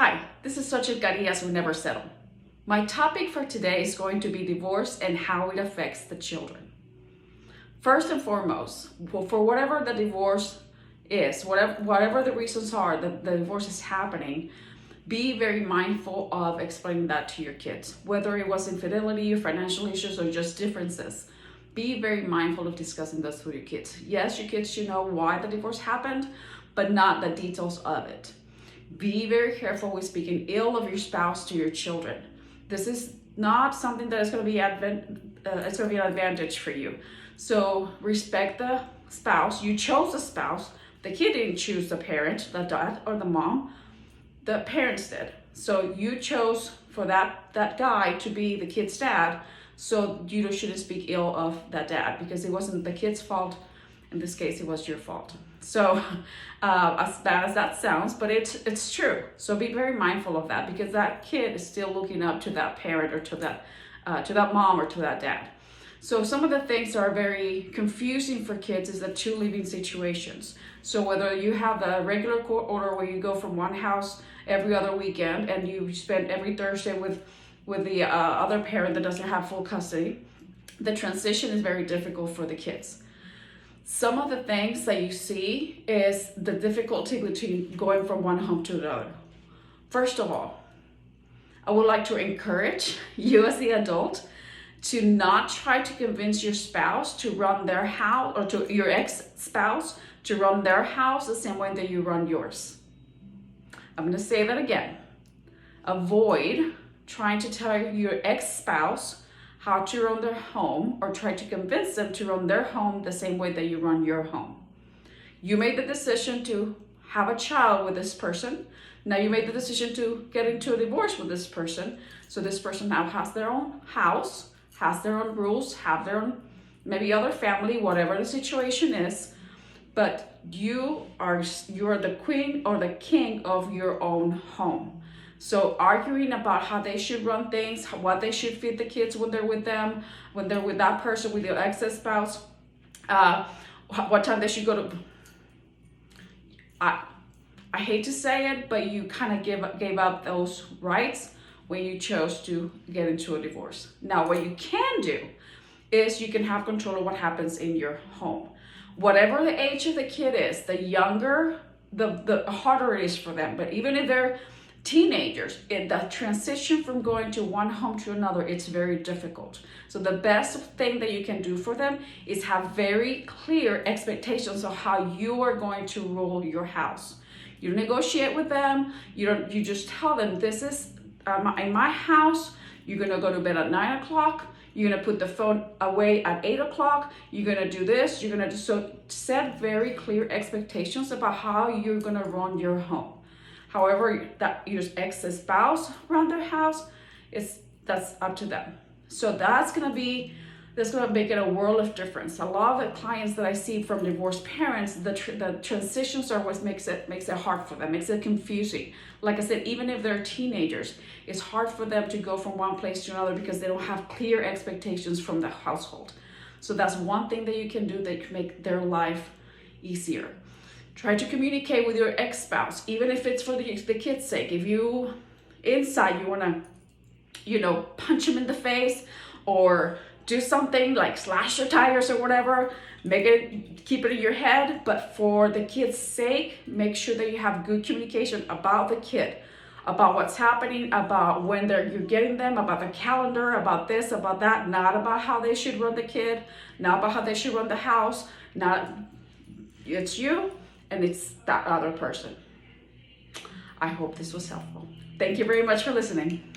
Hi, this is Xochitl Carillas We Never Settle. My topic for today is going to be divorce and how it affects the children. First and foremost, for whatever the divorce is, whatever the reasons are that the divorce is happening, be very mindful of explaining that to your kids. Whether it was infidelity, financial issues, or just differences, be very mindful of discussing this with your kids. Yes, your kids should know why the divorce happened, but not the details of it. Be very careful with speaking ill of your spouse to your children. This is not something that is going to be it's going to be an advantage for you. So respect the spouse. You chose the spouse. The kid didn't choose the parent, the dad or the mom. The parents did. So you chose for that guy to be the kid's dad. So you shouldn't speak ill of that dad because it wasn't the kid's fault. In this case, it was your fault. So as bad as that sounds, but it's true. So be very mindful of that because that kid is still looking up to that parent or to that mom or to that dad. So some of the things that are very confusing for kids is the two living situations. So whether you have the regular court order where you go from one house every other weekend and you spend every Thursday with the other parent that doesn't have full custody, the transition is very difficult for the kids. Some of the things that you see is the difficulty between going from one home to the other. First of all, I would like to encourage you as the adult to not try to convince your spouse to run their house or to your ex-spouse to run their house the same way that you run yours. I'm going to say that again. Avoid trying to tell your ex-spouse how to run their home or try to convince them to run their home the same way that you run your home. You made the decision to have a child with this person. Now you made the decision to get into a divorce with this person. So this person now has their own house, has their own rules, have their own maybe other family, whatever the situation is. But you are the queen or the king of your own home. So arguing about how they should run things, what they should feed the kids when they're with them, when they're with that person, with your ex-spouse, what time they should go to. I hate to say it, but you kind of gave up those rights when you chose to get into a divorce. Now, what you can do is you can have control of what happens in your home. Whatever the age of the kid is, the younger, the harder it is for them. But even if they're teenagers, the transition from going to one home to another, it's very difficult. So the best thing that you can do for them is have very clear expectations of how you are going to rule your house. You negotiate with them. You just tell them, this is in my house. You're gonna go to bed at 9 o'clock. You're gonna put the phone away at 8 o'clock. You're gonna do this. You're gonna do so. Set very clear expectations about how you're gonna run your home. However, that your ex-spouse run their house, that's up to them. So that's gonna make it a world of difference. A lot of the clients that I see from divorced parents, the transitions are what makes it hard for them, makes it confusing. Like I said, even if they're teenagers, it's hard for them to go from one place to another because they don't have clear expectations from the household. So that's one thing that you can do that can make their life easier. Try to communicate with your ex-spouse, even if it's for the kid's sake. If you inside you wanna, punch him in the face or do something like slash your tires or whatever, keep it in your head. But for the kid's sake, make sure that you have good communication about the kid, about what's happening, about when you're getting them, about the calendar, about this, about that, not about how they should run the kid, not about how they should run the house, it's you and it's that other person. I hope this was helpful. Thank you very much for listening.